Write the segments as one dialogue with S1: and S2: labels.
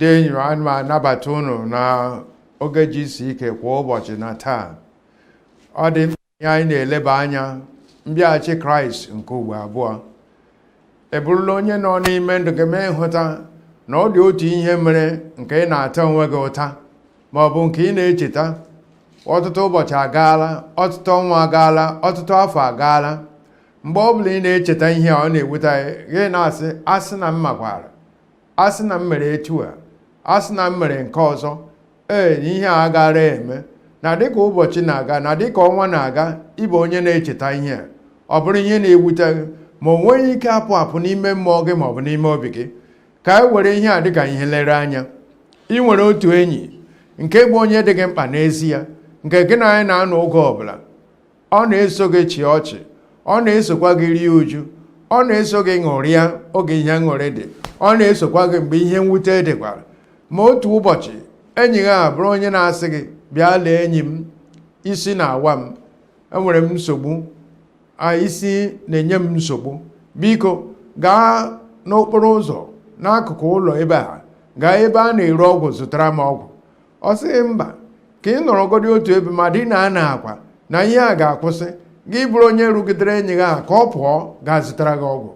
S1: ndị enyi ana m anabata unu na oge ji isi ike kwa ụbọchị na taa. Ọ dị mkpa ihe anyị na-eleba anya mbịaghachi Kraịst nke ugbo abụọ. Ị bụrụla onye nọ n'ime ndụ gị mee nhụta na ọ dị otu ihe mere nke ị na-ata onwe gị ụta ma ọ bụ nke ị na-echeta. Ọtụtụ ụbọchị agaala, ọtụtụ ọnwa agaala, ọtụtụ afọ agaala. Mgbe ọ bụla ị na-echeta ihe ọ na-ewute gị na-asị, asị na m makwara, asị na m mere etu a, asị na m mere nke ọzọ. Ihe a agara eme na dịka ụbọchị na-aga na dịka ọnwa na-aga, ịbụ onye na-echeta ihe ọ bụrụ ihe na-ewute gị ma o nweghị ike apụ n'ime mmụọ gị ma ọ bụ n'ime obi gị. Ka e were ihe a dịka ihe lere anya. Ị nwere otu enyi nke bụ onye dị gị mkpa n'ezie, nke gị na anyị na-anọ oge ọbụla. Ọ na-eso gị chịa ọchị, ọ na-esokwa gị rie uju, ọ na-eso gị ṅụrịa oge ihe ṅụrị dị, ọ na-esokwa gị mgbe ihe mwute dịkwara. Ma otu ụbọchị enyi gị a bụrụ onye na-asị gị, bịa lee enyi m, isi na-awa m, enwere m nsogbu, isi na-enye m nsogbu, biko gaa n'okporo ụzọ n'akụkụ ụlọ ebe a, gaa ebe a na-ere ọgwụ zụtara m ọgwụ. Ọ sịghị mba, ka ị nọrọgodi otu ebe ma dị na akwa na ihe a ga-akwụsị, gị bụrụ onye rugidere enyi gị a ka ọ pụọ gaa zụtara gị ọgwụ.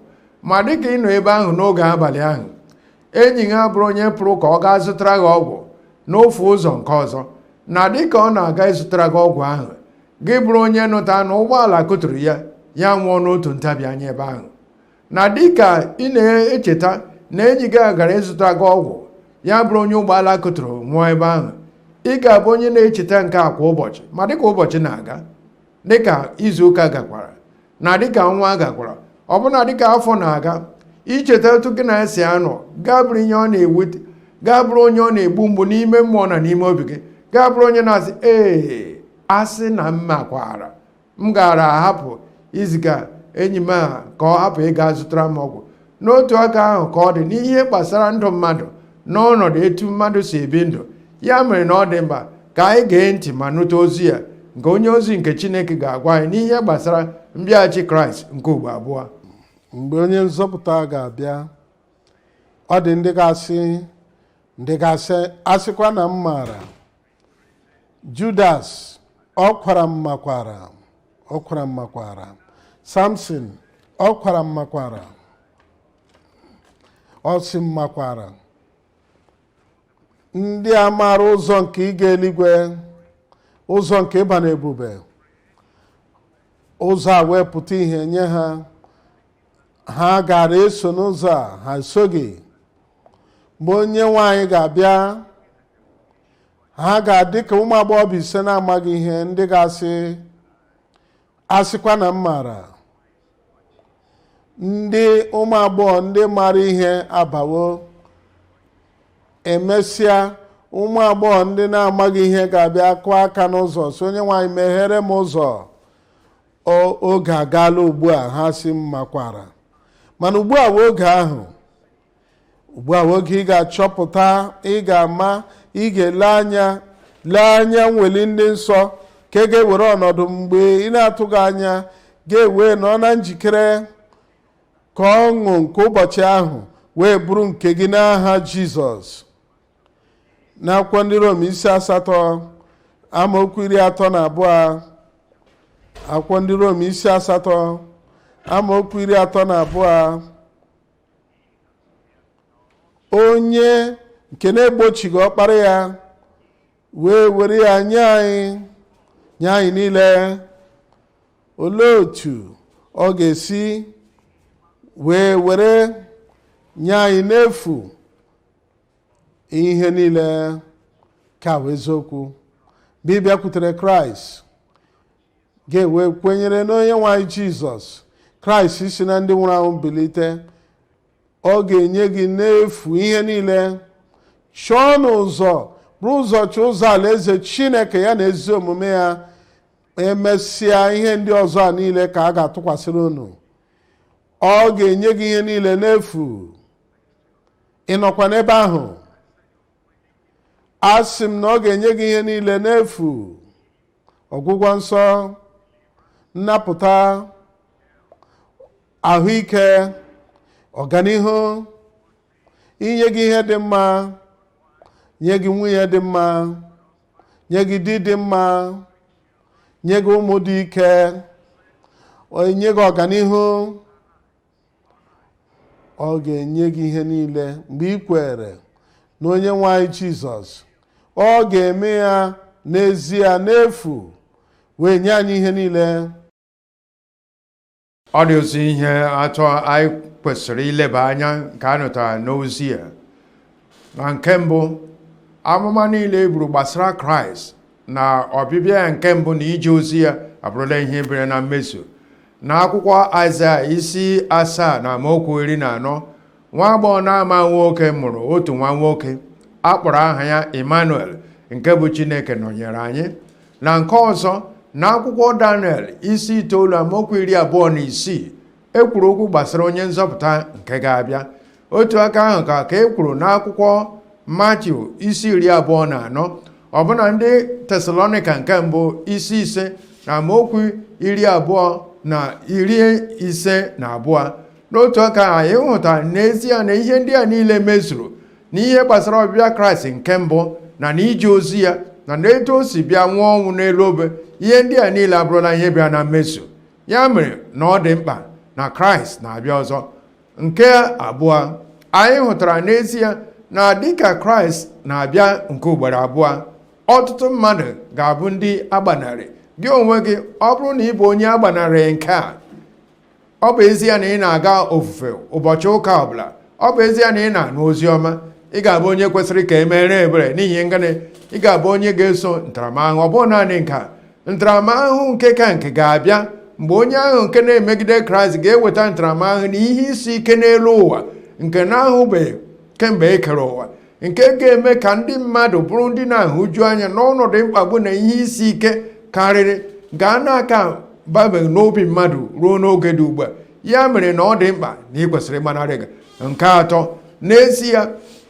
S1: Ma dịka ị nọ ebe ahụ n'oge abalị ahụ, enyi gị abụrụ onye pụrụ ka ọ gaa zụtara gị ọgwụ n'ofe ụzọ nke ọzọ. Na dịka ọ na-aga ịzụtara gị ọgwụ ahụ, gị bụrụ onye nụta na ụgbọala kụtụrụ ya, ya nwụọ n'otu ntabi anya ebe ahụ. Na dịka ị na-echeta na enyi gị gara ịzụta gị ọgwụ, ya bụrụ onye ụgbọala kụtụrụ nwụọ ebe ahụ, ị ga-abụ onye na-echeta nke a kwa ụbọchị. Ma dịka ụbọchị na-aga, dịka izuụka gakwara, na dịka ọnwa gakwara, ọbụna dịka afọ na-aga, icheta otu gị na-esi anọ, gaa bụrụ ihe ọ na-ewute, gaa bụrụ onye ọ na-egbu mgbu n'ime mmụọ na n'ime obi gị, gaa bụrụ onye na-asị, asị na m makwara, m gara ahapụ iziga enyi m a ka ọ hapụ ịga zụtara m ọgwụ. N'otu aka ahụ ka ọ dị n'ihe gbasara ndụ mmadụ n'ọnọdụ etu mmadụ si ebi ndụ. Ya mere na ọ dị mkpa ka anyị gee ntị ma nụta ozi ya nke onye ozi nke Chineke ga-agwa anyị n'ihe gbasara mbịaghachi Kraịst nke ugbo abụọ.
S2: Mgbe onye nzọpụta ga-abịa, ọ dị ndị ga-asị, asịkwa na m maara. Judas ọ kwara m makwara, Samson ọ kwara m makwara, ọ sị m makwara. Ndị a maara ụzọ nke ịga eluigwe, ụzọ nke ịba n'ebube, ụzọ a wepụta ihe nye ha, ha gara eso n'ụzọ a, ha esoghị. Mgbe onye nwanyị ga-abịa, ha ga-adị ka ụmụ agbọghọ ise na-amaghị ihe, ndị ga-asị, asịkwa na m maara. Ndị ụmụ agbọghọ ndị maara ihe abawo. Emesịa, ụmụ agbọghọ ndị na-amaghị ihe ga-abịa kụọ aka n'ụzọ si, onye nwanyị meghere m ụzọ. Oge agaala ugbu a, ha sị m makwara. Mana ugbu a wee oge ahụ, ugbu a oge ị ga-achọpụta, ị ga-ama, ị ga-ele anya nweli ndị nsọ ka ị ga-ewere ọnọdụ mgbe ị na-atụghị anya, ga-ewe nọ na njikere ka ọṅụ nke ụbọchị ahụ wee bụrụ nke gị n'aha Jizọs. N'akwụkwọ ndị Rom isi 8 amaokwu 32, akwụkwọ ndị Rom isi 8 amaokwu 32, onye nke na-egbochighị ọkpara ya wee were ya nye anyị niile, olee otu ọ ga-esi wee were nye anyị n'efu ihe niile? Ka bụ eziokwu. Mgbe ị bịakwutere Kraịst, ga-ewe kwenyere n'onye nwe anyị Jizọs Kraịst si na ndị nwụrụ anwụ bilite, ọ ga-enye gị n'efu ihe niile. Chọọ n'ụzọ, bụrụ ụzọ chọọ ụzọ alaeze Chineke ya na ezi omume ya. Emesịa, ihe ndị ọzọ a niile ka a ga-atụkwasịrị unu. Ọ ga-enye gị ihe niile n'efu. Ị nọkwa n'ebe ahụ? Asị m na ọ ga-enye gị ihe niile n'efu. Ọgwụgwọ nsọ, nnapụta, ahụike, ọganihu, inye gị ihe dị mma, nye gị nwunye dị mma, nye gị di dị mma, nye gị ụmụ dị ike, nye gị ọganihu. Ọ ga-enye gị ihe niile mgbe ị kwere na onye nwe anyị Jizọs. Ọ ga-eme ya n'ezie n'efu, wee nye anyị ihe niile.
S1: Ọ dị otu ihe atọ anyị kwesịrị ileba anya nke a nụtara n'ozi a. Na nke mbụ, amụma niile e buru gbasara Kraịst na ọbịbịa ya nke mbụ na ije ozi ya abụrụla ihe bere na mmezu. Na akwụkwọ Aịzaya isi 7 na amaokwu 14, nwa agbọghọ na-ama nwoke mụrụ otu nwa nwoke, a kpọrọ aha ya Emmanuel, nke bụ Chineke nọnyere anyị. Na nke ọzọ, na akwụkwọ Daniel isi 9 amaokwu 26, e kwuru okwu gbasara onye nzọpụta nke ga-abịa. Otu aka ahụ ka e kwuru n'akwụkwọ Matiu isi 24, ọbụna ndị Tesalonika nke mbụ isi 5 na amaokwu 22. N'otu aka anyị hụtara n'ezie na ihe ndị a niile mezuru na ihe gbasara ọbịbịa Kraịst nke mbụ na n'ije ozi ya na n'etu o si bịa nwụọ ọnwụ n'elu obe. Ihe ndị a niile abụrụla ihe bịa na mmezu. Ya mere na ọ dị mkpa na Kraịst na-abịa ọzọ. Nke abụọ, anyị hụtara n'ezie na dịka Kraịst na-abịa nke ugboro abụọ, ọtụtụ mmadụ ga-abụ ndị agbanarị. Gị onwe gị, ọ bụrụ na ị bụ onye agbanarị nke a, ọ bụ ezie na ị na-aga ofufe ụbọchị ụka ọbụla, ọ bụ ezie na ị na-anụ ozi ọma, ị ga-abụ onye kwesịrị ka e mere ebere n'ihi ngani ị ga-abụ onye ga-eso ntaramahụhụ. Ọ bụghị naanị nke a, ntaramahụhụ nke ka nke ga-abịa mgbe onye ahụ nke na-emegide Kraịst ga-eweta ntaramahụhụ na ihe isi ike n'elu ụwa nke na-ahụbeghị kemgbe e kere ụwa, nke ga-eme ka ndị mmadụ bụrụ ndị na-ahụju anya n'ọnọdụ mkpagbu na ihe isi ike karịrị gaa n'aka babeghị n'obi mmadụ ruo n'oge dị ugbu a. Ya mere na ọ dị mkpa na ị kwesịrị ịgbanarị gị. Nke atọ, n'ezie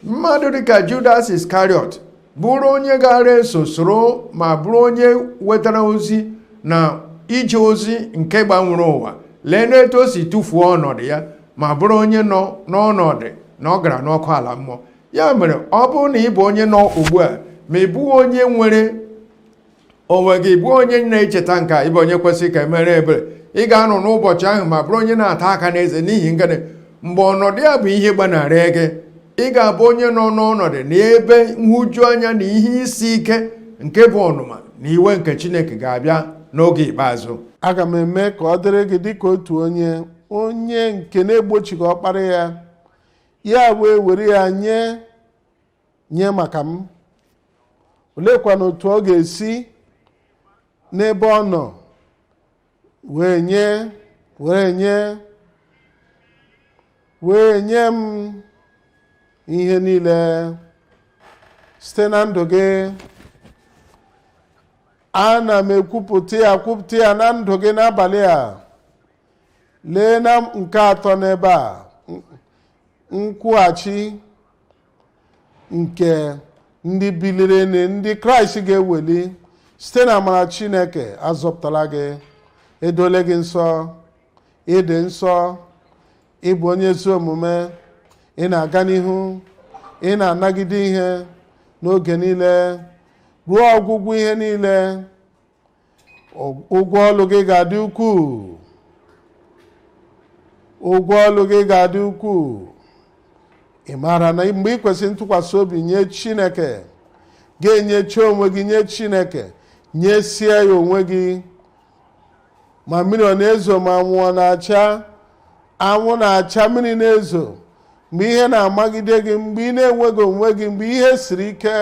S1: mmadụ dịka Judas Iskariot bụrụ onye gara eso soro ma bụrụ onye wetara ozi na ije ozi nke gbanwere ụwa. Lee n'etu o si tụfuo ọnọdụ ya ma bụrụ onye nọ n'ọnọdụ na ọ gara n'ọkụ ala mmụọ. Ya mere ọ bụrụ na ị bụ onye nọ ugbu a ma ị bụghị onye nwere onwe gị, bụ onye na-echeta nke a, ịbụ onye kwesịrị ka emere ebere, ị ga-anọ n'ụbọchị ahụ ma bụrụ onye na-ata aka n'eze n'ihi ngani mgbe ọnọdụ ya bụ ihe gbanarị gị, ị ga-abụ onye nọ n'ọnọdụ na ebe nhụju anya na ihe isi ike nke bụ ọnụma na iwe nke Chineke ga-abịa n'oge ikpeazụ.
S2: Aga m eme ka ọ dịrị gị dịka otu onye nke na-egbochighị ọkpara ya, ya wee were ya nye maka m. Oleekwana otu ọ ga-esi n'ebe ọ nọ wee nye m ihe niile site na ndụ gị. Ana m ekwupụta ya na ndụ gị n'abalị a. Lee na nke atọ n'ebe a, nkwụghachi nke ndị biliri ndị Kraịst ga-eweli site na amara Chineke azọpụtala gị, edole gị nsọ, ịdị nsọ, ịbụ onye ezi omume, ị na-aga n'ihu, ị na-anagide ihe n'oge niile ruo ọgwụgwụ ihe niile. Ụgwọ ọlụ gị ga-adị ukwuu. Ụgwọ ọlụ gị ga-adị ukwuu. Ị maara na mgbe ị kwesịrị ntụkwasị obi nye Chineke, ga-enyechi onwe gị nye Chineke, nyesie ya onwe gị. Ma mmiri ọ na-ezo ma anwụ na-acha, anwụ na-acha, mmiri na-ezo, mgbe ihe na-amagide gị, mgbe ị na-enweghị onwe gị, mgbe ihe siri ike,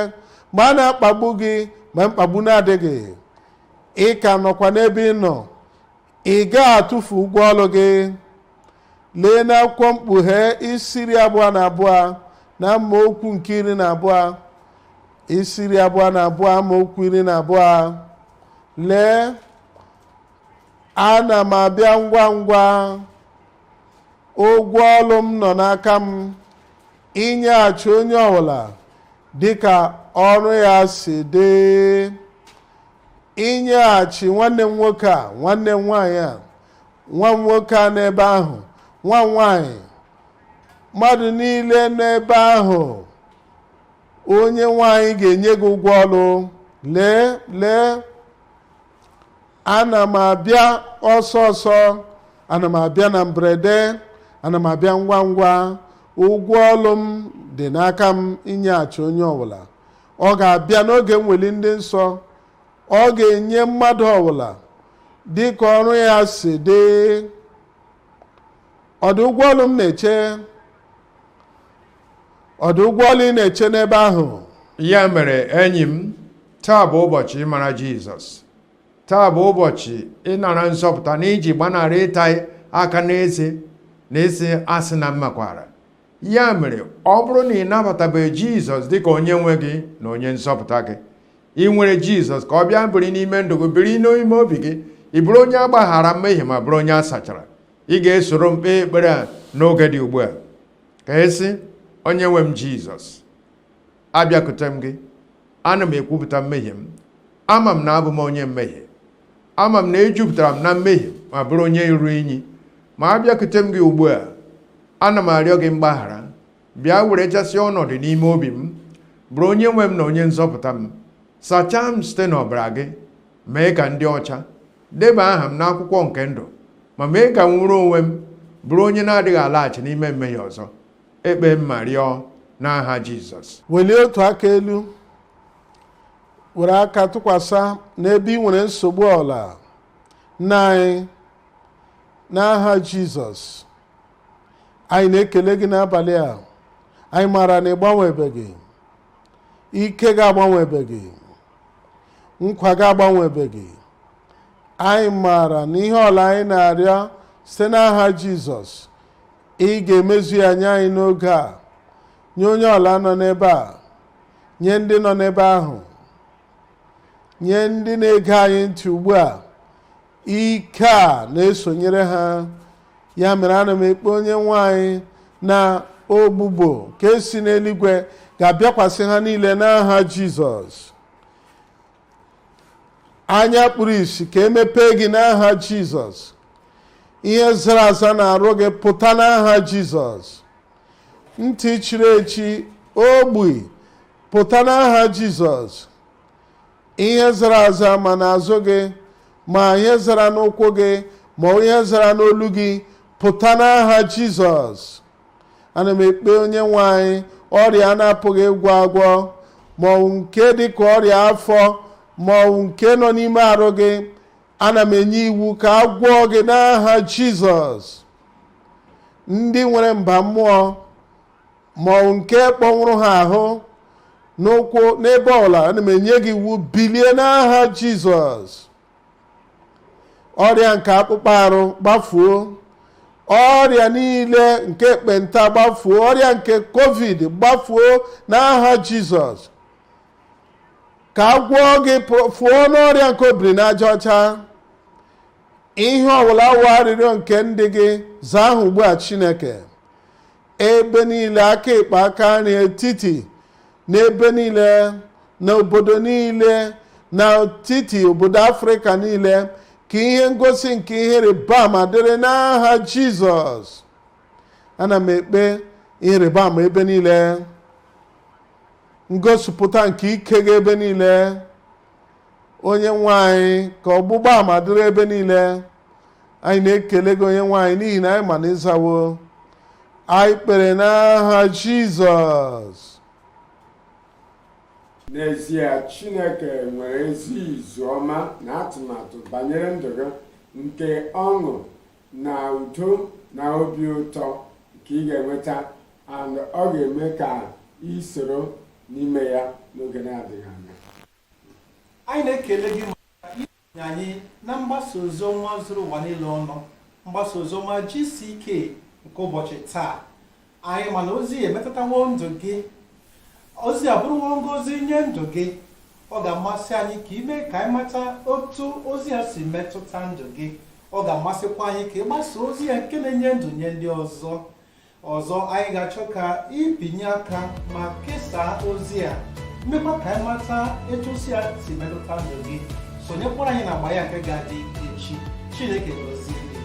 S2: mgbe a na-akpagbu gị ma mkpagbu na-adịghị, ị ka nọkwa n'ebe ị nọ, ị ga-atụfu ụgwọ ọlụ gị. Lee n'akwụkwọ Mkpughe isi 22 na amaokwu nke 12. Isi 22 amaokwu 12. Lee, ana m abịa ngwa ngwa, ụgwọ ọlụ m nọ n'aka m, inyeghachi onye ọbụla dịka ọrụ ya si dị. Inyeghachi nwanne m nwoke a, nwanne m nwaanyị a, nwa m nwoke a n'ebe ahụ, nwa m nwaanyị, mmadụ niile n'ebe ahụ, onye nwanyị ga-enye gị ụgwọ ọrụ. Lee ana m abịa ọsọ ọsọ, ana m abịa na mberede, ana m abịa ngwa ngwa. Ụgwọ ọrụ m dị n'aka m inyeghachi onye ọbụla. Ọ ga-abịa n'oge mweli ndị nsọ. Ọ ga-enye mmadụ ọbụla dị ka ọrụ ya si dị. Ọ dị ụgwọ ọrụ m na-eche? Ọ dị ụgwọ ọrụ ị na-eche n'ebe ahụ?
S1: Ya mere enyi m, taa bụ ụbọchị ịmara Jizọs. Taa bụ ụbọchị ịnara nzọpụta na iji gbanarị ịta aka n'eze na isi asị na mmakwara. Ya mere ọ bụrụ na ị nabatabeghị Jizọs dịka onye nwe gị na onye nzọpụta gị, ị nwere Jizọs ka ọ bịa biri n'ime ndụ gị, biri n'ime obi gị, ị bụrụ onye agbaghara mmehie ma bụrụ onye a sachara. Ị ga-esoro m kpee ekpere a n'oge dị ugbu a ka esi: onye nwe m Jizọs, abịakwute m gị. Ana m ekwupụta mmehie m. Ama m na abụ m onye mmehie. Ama m na ejupụtara m na mmehie ma bụrụ onye iru inyi. Ma abịakwute m gị ugbu a, ana m arịọ gị mgbaghara. Bịa were chasịa ọnọdụ n'ime obi m, bụrụ onye nwe m na onye nzọpụta m. Sachaa m site n'ọbara gị, mee ka ndị ọcha, deba aha m n'akwụkwọ nke ndụ, ma mee ka m nwụrụ onwe m, bụrụ onye na-adịghị alaghachi n'ime mmehie ọzọ. Ekpe m ma rịọ n'aha Jizọs.
S2: Welie otu aka elu, were aka tụkwasị n'ebe ị nwere nsogbu ọla. Nna anyị, n'aha Jizọs, anyị na-ekele gị n'abalị a. Anyị maara na ịgbanwebeghị. Ike ga-agbanwebeghị. Nkwa ga-agbanwebeghị. Anyị maara na ihe ọla anyị na-arịọ site n'aha Jizọs, ị ga-emezu ya nye anyị n'oge a, nye onye ọla nọ n'ebe a, nye ndị nọ n'ebe ahụ, nye ndị na-ege anyị ntị ugbu a. Ike a na-esonyere ha. Ya mere ana m ekpe onye nwanyị na ogbugbo ka esi n'eluigwe ga-abịakwasị ha niile n'aha Jizọs. Anya kpuru ìsì ka emepee gị n'aha Jizọs. Ihe zara aza na-arụ gị pụta n'aha Jizọs. Ntị chiri echi, ogbi, pụta n'aha Jizọs. Ihe zara aza ma n'azụ gị, ma ihe zara n'ụkwụ gị, ma ihe zara n'olu gị, pụta n'aha Jizọs. Ana m ekpe onye nwanyị ọrịa na-apụghị ịgwọ agwọ, ma ọ bụ nke dị ka ọrịa afọ, ma ọ bụ nke nọ n'ime arụ gị, ana m enye iwu ka a gwọọ gị n'aha Jizọs. Ndị nwere mba mmụọ, ma ọ bụ nke kpọnwụrụ ha ahụ n'ụkwụ n'ebe ọla, ana m enye gị iwu, bilie n'aha Jizọs. Ọrịa nke akpụkpọ arụ gbafuo. Ọrịa niile nke ekpenta gbafuo. Ọrịa nke COVID gbafuo n'aha Jizọs. Ka a gwọọ gị fụọ n'ọrịa nke obiri n'aja ọcha. Ihe ọbụla wụ arịrịọ nke ndị gị, zaa ha ugbu a Chineke. Ebe niile, aka ekpe aka nri, etiti, n'ebe niile, n'obodo niile, n'etiti obodo Afrịka niile, ka ihe ngosi nke ihe rịba ama dịrị n'aha Jizọs. Ana m ekpe ihe rịba ama ebe niile, ngosipụta nke ike gị ebe niile. Onye nwanyị, ka ọgbụgba ama dịrị ebe niile. Anyị na-ekele gị onye nwanyị n'ihi na anyị ma na ịzawo. Anyị kpere n'aha Jizọs.
S3: N'ezie, Chineke nwere ezi izu ọma na atụmatụ banyere ndụ gị, nke ọṅụ na udo na obi ụtọ nke ị ga-enweta, and ọ ga-eme ka ị soro n'ime ya n'oge na-adịghị anya.
S4: Anyị na-ekele gị maka inye anyị na mgbasa oziọma zuru ụwa niile ọnụ, mgbasa oziọma GCK nke ụbọchị taa. Anyị mana ozi emetụtawo ndụ gị, ozi abụrụwo ngozi nye ndụ gị. Ọ ga-amasị anyị ka ime ka anyị mata otu ozi ya si metụta ndụ gị. Ọ ga-amasịkwa anyị ka ị gbasa ozi ya nke na-enye ndụ nye ndị ọzọ. Anyị ga-achọ ka ibinye aka ma kesaa ozi a, mmekwa ka anyị mata etu ozi ya si metụta ndụ gị. Sonyekwara anyị na agba ya nke ga-adị echi. Chineke gozie gị.